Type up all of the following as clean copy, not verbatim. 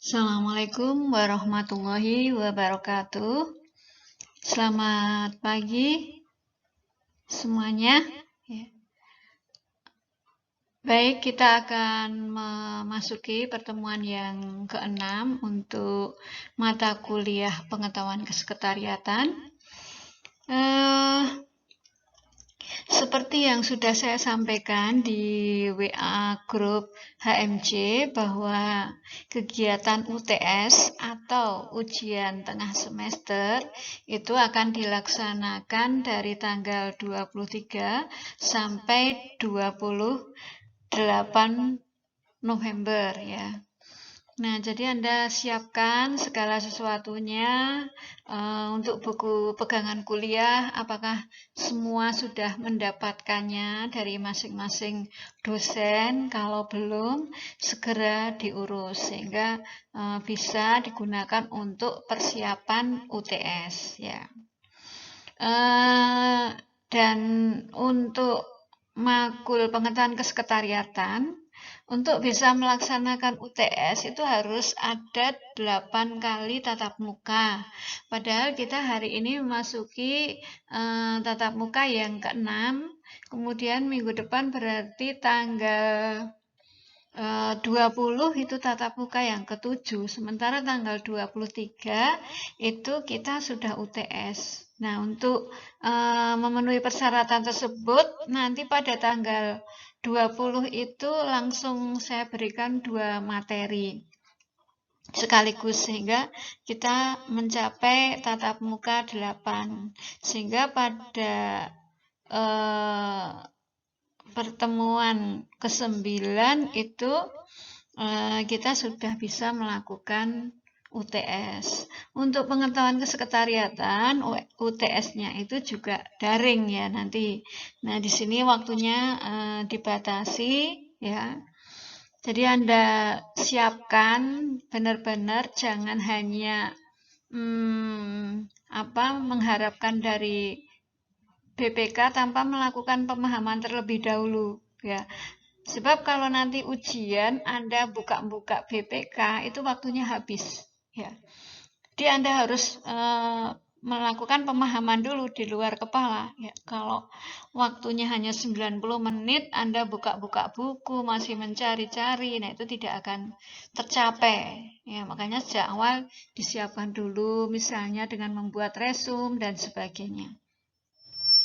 Assalamualaikum warahmatullahi wabarakatuh. Selamat pagi semuanya. Baik, kita akan memasuki pertemuan yang ke-6 untuk mata kuliah pengetahuan kesekretariatan. Seperti yang sudah saya sampaikan di WA grup HMJ bahwa kegiatan UTS atau ujian tengah semester itu akan dilaksanakan dari tanggal 23 sampai 28 November ya. Nah, jadi Anda siapkan segala sesuatunya untuk buku pegangan kuliah, apakah semua sudah mendapatkannya dari masing-masing dosen. Kalau belum, segera diurus sehingga bisa digunakan untuk persiapan UTS ya. Dan untuk makul pengetahuan kesekretariatan, untuk bisa melaksanakan UTS itu harus ada 8 kali tatap muka. Padahal kita hari ini memasuki tatap muka yang ke-6, kemudian minggu depan berarti tanggal 20 itu tatap muka yang ke-7, sementara tanggal 23 itu kita sudah UTS. Nah, untuk memenuhi persyaratan tersebut, nanti pada tanggal 20 itu langsung saya berikan 2 materi sekaligus sehingga kita mencapai tatap muka 8. Sehingga pada pertemuan ke-9 itu kita sudah bisa melakukan UTS. Untuk pengetahuan kesekretariatan, UTS-nya itu juga daring ya nanti. Nah, di sini waktunya dibatasi ya. Jadi Anda siapkan benar-benar, jangan hanya mengharapkan dari BPK tanpa melakukan pemahaman terlebih dahulu ya. Sebab kalau nanti ujian Anda buka-buka BPK itu waktunya habis ya. Jadi Anda harus melakukan pemahaman dulu di luar kepala ya. Kalau waktunya hanya 90 menit Anda buka-buka buku masih mencari-cari, nah itu tidak akan tercapai ya. Makanya sejak awal disiapkan dulu misalnya dengan membuat resume dan sebagainya.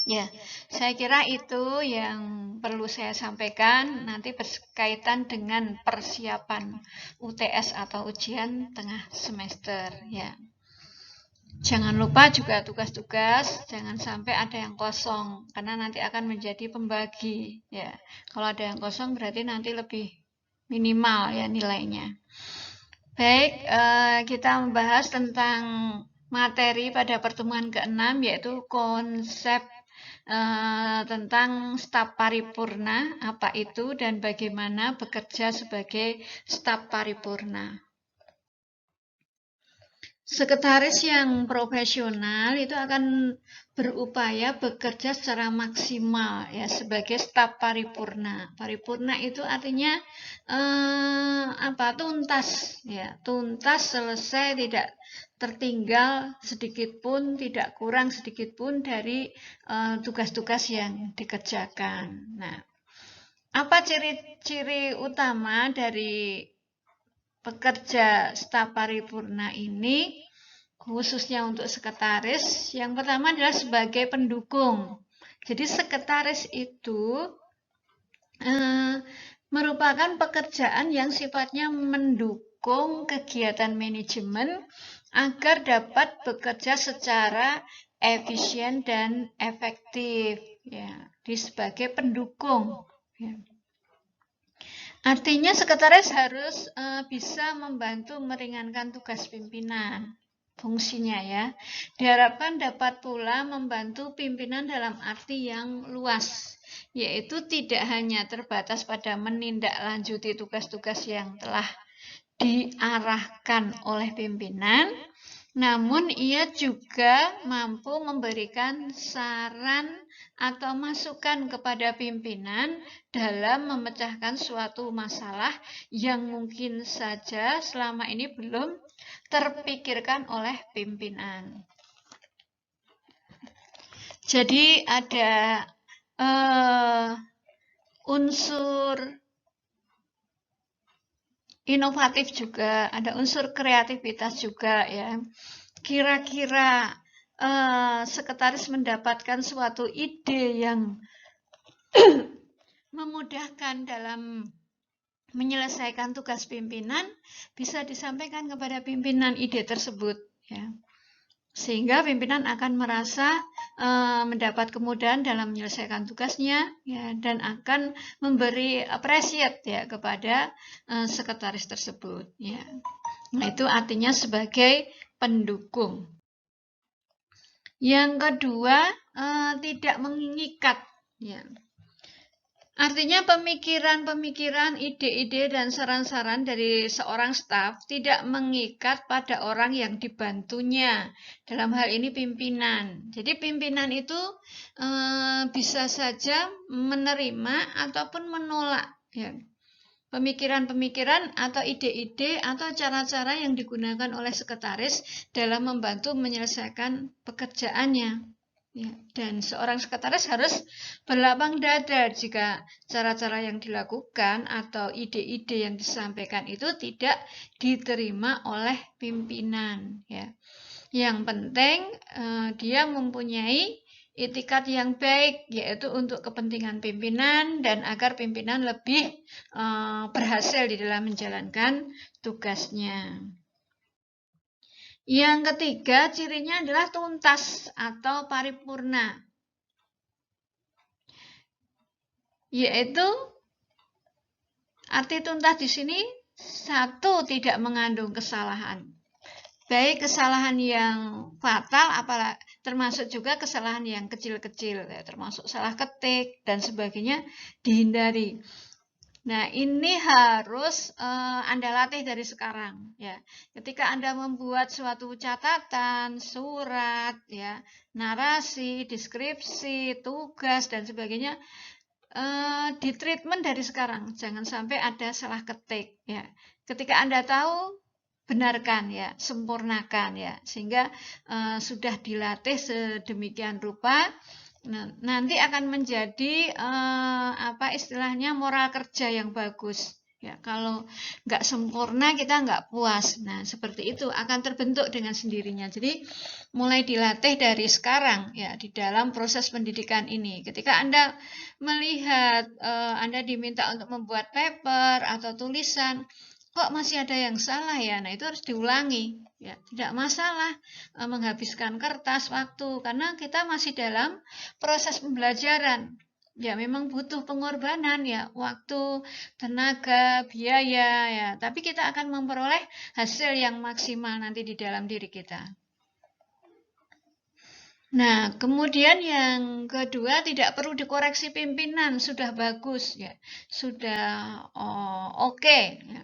Ya, saya kira itu yang perlu saya sampaikan nanti berkaitan dengan persiapan UTS atau ujian tengah semester ya. Jangan lupa juga tugas-tugas, jangan sampai ada yang kosong karena nanti akan menjadi pembagi ya. Kalau ada yang kosong berarti nanti lebih minimal ya nilainya. Baik, kita membahas tentang materi pada pertemuan ke-6 yaitu konsep tentang staf paripurna, apa itu dan bagaimana bekerja sebagai staf paripurna. Sekretaris yang profesional itu akan berupaya bekerja secara maksimal ya sebagai staf paripurna. Paripurna itu artinya tuntas ya, tuntas, selesai, tidak tertinggal sedikit pun, tidak kurang sedikit pun dari tugas-tugas yang dikerjakan. Nah, apa ciri-ciri utama dari pekerja staf paripurna ini, khususnya untuk sekretaris? Yang pertama adalah sebagai pendukung. Jadi sekretaris itu merupakan pekerjaan yang sifatnya mendukung kegiatan manajemen agar dapat bekerja secara efisien dan efektif ya, sebagai pendukung ya. Artinya sekretaris harus bisa membantu meringankan tugas pimpinan, fungsinya ya. Diharapkan dapat pula membantu pimpinan dalam arti yang luas, yaitu tidak hanya terbatas pada menindaklanjuti tugas-tugas yang telah diarahkan oleh pimpinan, Namun ia juga mampu memberikan saran atau masukan kepada pimpinan dalam memecahkan suatu masalah yang mungkin saja selama ini belum terpikirkan oleh pimpinan. Jadi ada unsur inovatif juga, ada unsur kreativitas juga ya. Kira-kira sekretaris mendapatkan suatu ide yang memudahkan dalam menyelesaikan tugas pimpinan, bisa disampaikan kepada pimpinan ide tersebut ya. Sehingga pimpinan akan merasa mendapat kemudahan dalam menyelesaikan tugasnya ya, dan akan memberi appreciate ya kepada sekretaris tersebut ya. Nah, itu artinya sebagai pendukung. Yang kedua, tidak mengikat ya. Artinya pemikiran-pemikiran, ide-ide dan saran-saran dari seorang staf tidak mengikat pada orang yang dibantunya. Dalam hal ini pimpinan. Jadi pimpinan itu bisa saja menerima ataupun menolak ya. Pemikiran-pemikiran atau ide-ide atau cara-cara yang digunakan oleh sekretaris dalam membantu menyelesaikan pekerjaannya. Ya, dan seorang sekretaris harus berlapang dada jika cara-cara yang dilakukan atau ide-ide yang disampaikan itu tidak diterima oleh pimpinan. Ya. Yang penting dia mempunyai itikat yang baik, yaitu untuk kepentingan pimpinan dan agar pimpinan lebih berhasil di dalam menjalankan tugasnya. Yang ketiga, cirinya adalah tuntas atau paripurna, yaitu arti tuntas di sini satu, tidak mengandung kesalahan, baik kesalahan yang fatal, termasuk juga kesalahan yang kecil-kecil, ya, termasuk salah ketik dan sebagainya dihindari. Nah, ini harus Anda latih dari sekarang ya. Ketika Anda membuat suatu catatan, surat, ya, narasi, deskripsi, tugas dan sebagainya, ditreatment dari sekarang. Jangan sampai ada salah ketik ya. Ketika Anda tahu, benarkan ya, sempurnakan ya, sehingga sudah dilatih sedemikian rupa. Nah, nanti akan menjadi istilahnya moral kerja yang bagus ya. Kalau nggak sempurna kita nggak puas. Nah, seperti itu akan terbentuk dengan sendirinya. Jadi mulai dilatih dari sekarang ya di dalam proses pendidikan ini. Ketika Anda melihat Anda diminta untuk membuat paper atau tulisan, kok masih ada yang salah ya? Nah, itu harus diulangi ya. Tidak masalah menghabiskan kertas, waktu, karena kita masih dalam proses pembelajaran. Ya, memang butuh pengorbanan ya, waktu, tenaga, biaya ya, tapi kita akan memperoleh hasil yang maksimal nanti di dalam diri kita. Nah, kemudian yang kedua, tidak perlu dikoreksi pimpinan, sudah bagus ya, sudah oke. Ya.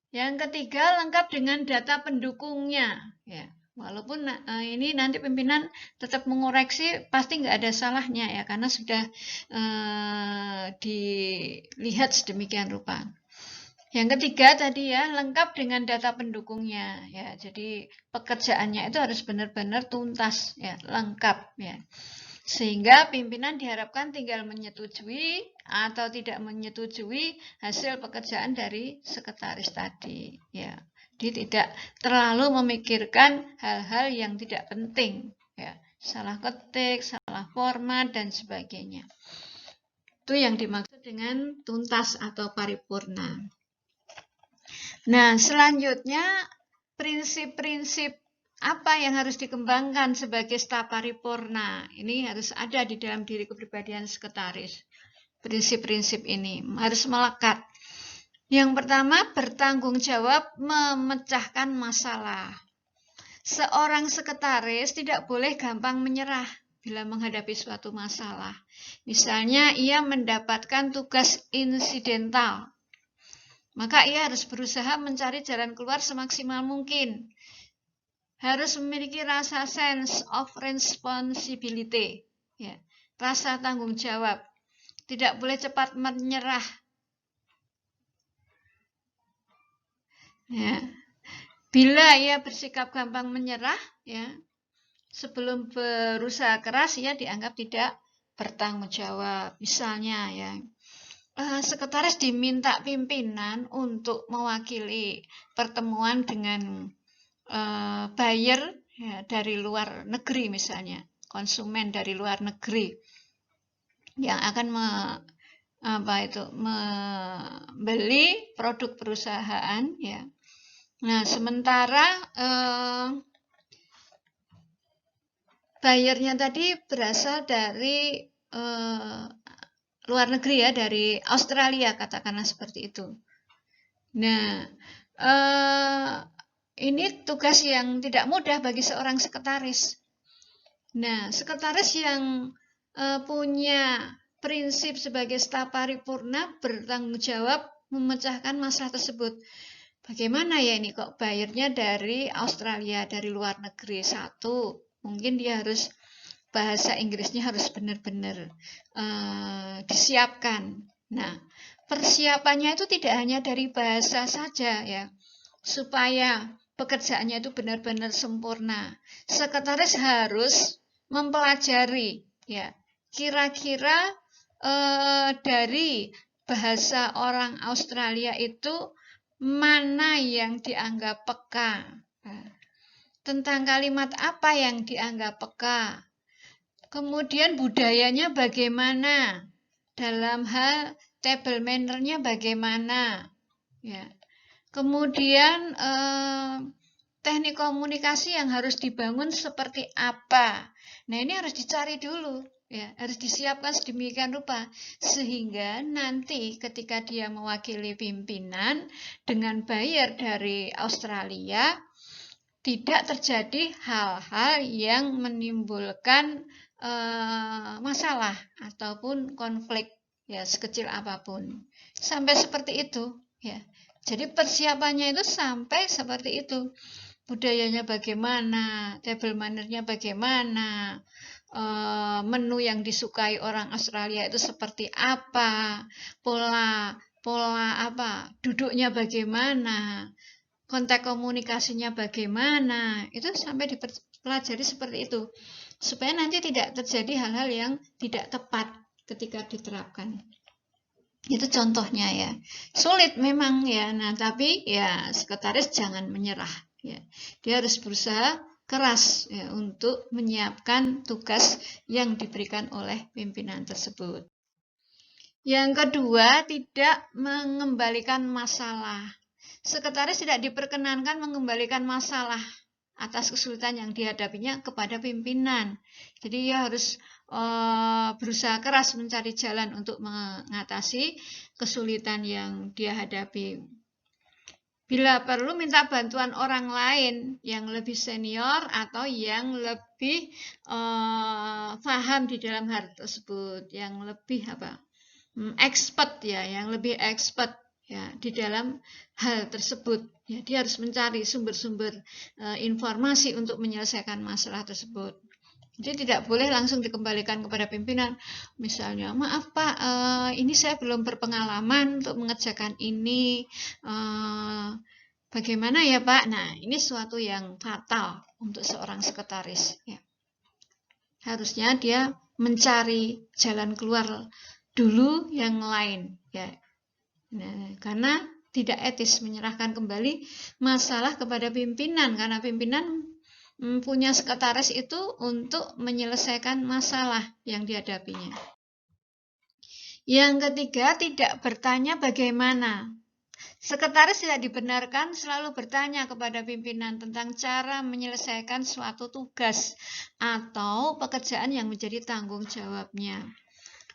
Yang ketiga, lengkap dengan data pendukungnya. Ya, walaupun ini nanti pimpinan tetap mengoreksi, pasti nggak ada salahnya ya, karena sudah dilihat sedemikian rupa. Yang ketiga tadi ya, lengkap dengan data pendukungnya. Ya, jadi pekerjaannya itu harus benar-benar tuntas, ya, lengkap ya. Sehingga pimpinan diharapkan tinggal menyetujui atau tidak menyetujui hasil pekerjaan dari sekretaris tadi ya. Jadi tidak terlalu memikirkan hal-hal yang tidak penting ya, salah ketik, salah format dan sebagainya. Itu yang dimaksud dengan tuntas atau paripurna. Nah, selanjutnya prinsip-prinsip apa yang harus dikembangkan sebagai staf paripurna? Ini harus ada di dalam diri kepribadian sekretaris. Prinsip-prinsip ini harus melekat. Yang pertama, bertanggung jawab memecahkan masalah. Seorang sekretaris tidak boleh gampang menyerah bila menghadapi suatu masalah. Misalnya, ia mendapatkan tugas insidental, maka ia harus berusaha mencari jalan keluar semaksimal mungkin. harus memiliki rasa sense of responsibility, ya, rasa tanggung jawab. Tidak boleh cepat menyerah. Ya. Bila ia bersikap gampang menyerah, ya, sebelum berusaha keras, ia dianggap tidak bertanggung jawab. Misalnya, ya, sekretaris diminta pimpinan untuk mewakili pertemuan dengan buyer, ya, dari luar negeri, misalnya konsumen dari luar negeri yang akan membeli produk perusahaan, ya. Nah, sementara buyernya tadi berasal dari luar negeri, ya, dari Australia, katakanlah seperti itu. Nah, ini tugas yang tidak mudah bagi seorang sekretaris. Nah, sekretaris yang punya prinsip sebagai staf paripurna bertanggung jawab memecahkan masalah tersebut. Bagaimana ya ini kok bayarnya dari Australia, dari luar negeri? Satu, mungkin dia harus bahasa Inggrisnya harus benar-benar disiapkan. Nah, persiapannya itu tidak hanya dari bahasa saja, ya, supaya pekerjaannya itu benar-benar sempurna. Sekretaris harus mempelajari, ya, kira-kira dari bahasa orang Australia itu mana yang dianggap peka, tentang kalimat apa yang dianggap peka, kemudian budayanya bagaimana, dalam hal table manner-nya bagaimana, ya. Kemudian teknik komunikasi yang harus dibangun seperti apa. Nah, ini harus dicari dulu, ya, harus disiapkan sedemikian rupa sehingga nanti ketika dia mewakili pimpinan dengan buyer dari Australia tidak terjadi hal-hal yang menimbulkan masalah ataupun konflik, ya, sekecil apapun. Sampai seperti itu, ya. Jadi persiapannya itu sampai seperti itu. Budayanya bagaimana, table manner-nya bagaimana, menu yang disukai orang Australia itu seperti apa, pola apa, duduknya bagaimana, konteks komunikasinya bagaimana, itu sampai dipelajari seperti itu. Supaya nanti tidak terjadi hal-hal yang tidak tepat ketika diterapkan. Itu contohnya, ya. Sulit memang, ya. Nah, tapi ya sekretaris jangan menyerah, ya. Dia harus berusaha keras, ya, untuk menyiapkan tugas yang diberikan oleh pimpinan tersebut. Yang kedua, tidak mengembalikan masalah. Sekretaris tidak diperkenankan mengembalikan masalah atas kesulitan yang dihadapinya kepada pimpinan. Jadi dia harus berusaha keras mencari jalan untuk mengatasi kesulitan yang dia hadapi. Bila perlu minta bantuan orang lain yang lebih senior atau yang lebih paham di dalam hal tersebut, yang lebih expert, ya, yang lebih expert, ya, di dalam hal tersebut. Ya, dia harus mencari sumber-sumber informasi untuk menyelesaikan masalah tersebut. Jadi tidak boleh langsung dikembalikan kepada pimpinan. Misalnya, maaf Pak, ini saya belum berpengalaman untuk mengerjakan ini. Bagaimana ya Pak? Nah, ini suatu yang fatal untuk seorang sekretaris. Ya. Harusnya dia mencari jalan keluar dulu yang lain. Ya. Nah, karena tidak etis menyerahkan kembali masalah kepada pimpinan, karena pimpinan punya sekretaris itu untuk menyelesaikan masalah yang dihadapinya. Yang ketiga, tidak bertanya bagaimana. Sekretaris tidak dibenarkan selalu bertanya kepada pimpinan tentang cara menyelesaikan suatu tugas atau pekerjaan yang menjadi tanggung jawabnya.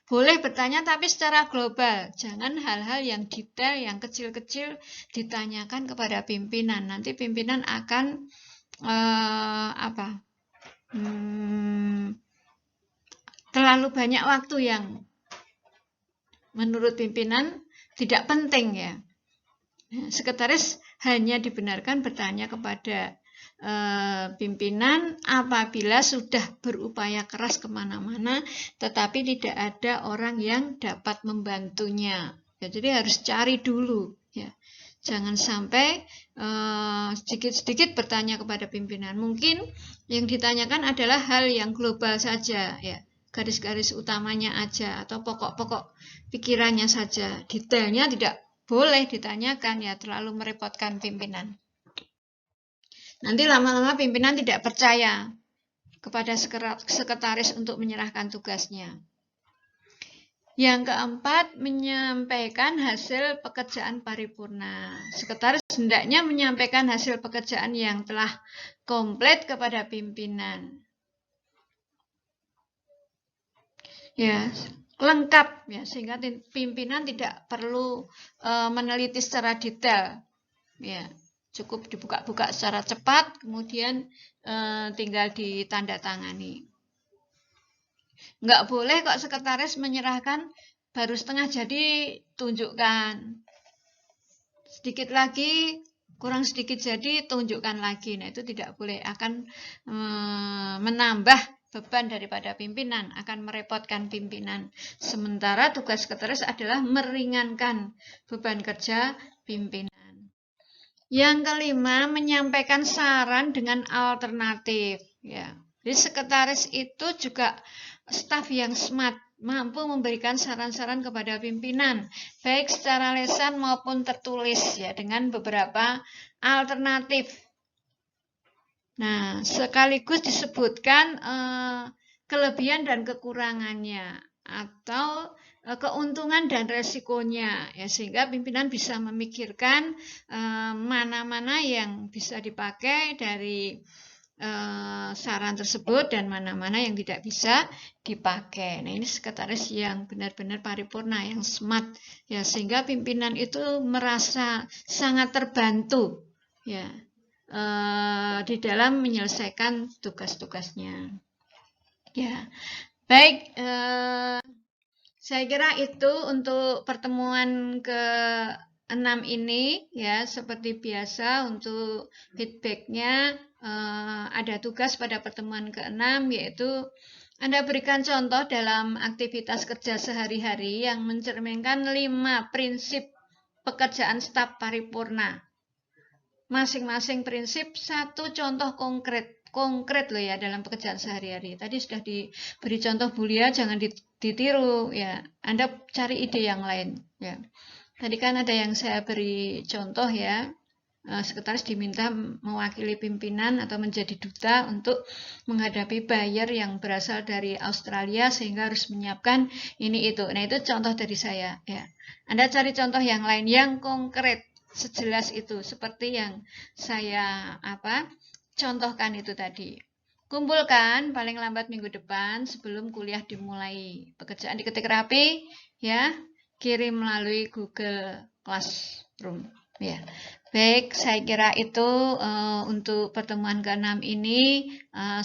Boleh bertanya tapi secara global, jangan hal-hal yang detail, yang kecil-kecil ditanyakan kepada pimpinan. Nanti pimpinan akan terlalu banyak waktu yang menurut pimpinan tidak penting, ya. Sekretaris hanya dibenarkan bertanya kepada pimpinan apabila sudah berupaya keras kemana-mana, tetapi tidak ada orang yang dapat membantunya. Ya, jadi harus cari dulu. Ya. Jangan sampai sedikit-sedikit bertanya kepada pimpinan. Mungkin yang ditanyakan adalah hal yang global saja, ya, garis-garis utamanya aja atau pokok-pokok pikirannya saja. Detailnya tidak boleh ditanyakan, ya, terlalu merepotkan pimpinan. Nanti lama-lama pimpinan tidak percaya kepada sekretaris untuk menyerahkan tugasnya. Yang keempat, menyampaikan hasil pekerjaan paripurna. Sekretaris hendaknya menyampaikan hasil pekerjaan yang telah komplit kepada pimpinan. Ya, lengkap, ya, sehingga pimpinan tidak perlu meneliti secara detail. Ya, cukup dibuka-buka secara cepat, kemudian tinggal ditandatangani. Nggak boleh kok sekretaris menyerahkan baru setengah jadi tunjukkan. Sedikit lagi, kurang sedikit jadi tunjukkan lagi. Nah, itu tidak boleh, akan menambah beban daripada pimpinan, akan merepotkan pimpinan. Sementara tugas sekretaris adalah meringankan beban kerja pimpinan. Yang kelima, menyampaikan saran dengan alternatif. Ya. Jadi sekretaris itu juga staf yang smart, mampu memberikan saran-saran kepada pimpinan, baik secara lisan maupun tertulis, ya, dengan beberapa alternatif. Nah, sekaligus disebutkan kelebihan dan kekurangannya atau keuntungan dan resikonya, ya, sehingga pimpinan bisa memikirkan mana-mana yang bisa dipakai dari saran tersebut dan mana-mana yang tidak bisa dipakai. Nah, ini sekretaris yang benar-benar paripurna, yang smart, ya, sehingga pimpinan itu merasa sangat terbantu, ya, di dalam menyelesaikan tugas-tugasnya. Ya, baik. Saya kira itu untuk pertemuan ke-6 ini, ya. Seperti biasa untuk feedbacknya ada tugas pada pertemuan ke-6, yaitu Anda berikan contoh dalam aktivitas kerja sehari-hari yang mencerminkan 5 prinsip pekerjaan staf paripurna. Masing-masing prinsip satu contoh konkret loh, ya, dalam pekerjaan sehari-hari. Tadi sudah diberi contoh Bulia, jangan ditiru, ya. Anda cari ide yang lain, ya. Tadi kan ada yang saya beri contoh, ya. Sekretaris diminta mewakili pimpinan atau menjadi duta untuk menghadapi buyer yang berasal dari Australia sehingga harus menyiapkan ini itu. Nah, itu contoh dari saya, ya. Anda cari contoh yang lain yang konkret, sejelas itu seperti yang saya contohkan itu tadi. Kumpulkan paling lambat minggu depan sebelum kuliah dimulai. Pekerjaan diketik rapi, ya. Kirim melalui Google Classroom, ya. Baik, saya kira itu untuk pertemuan ke-6 ini.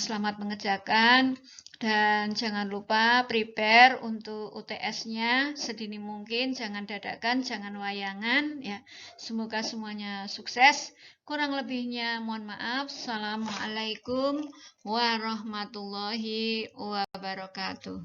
Selamat mengerjakan dan jangan lupa prepare untuk UTS-nya sedini mungkin, jangan dadakan, jangan wayangan, ya. Semoga semuanya sukses. Kurang lebihnya mohon maaf. Assalamualaikum warahmatullahi wabarakatuh.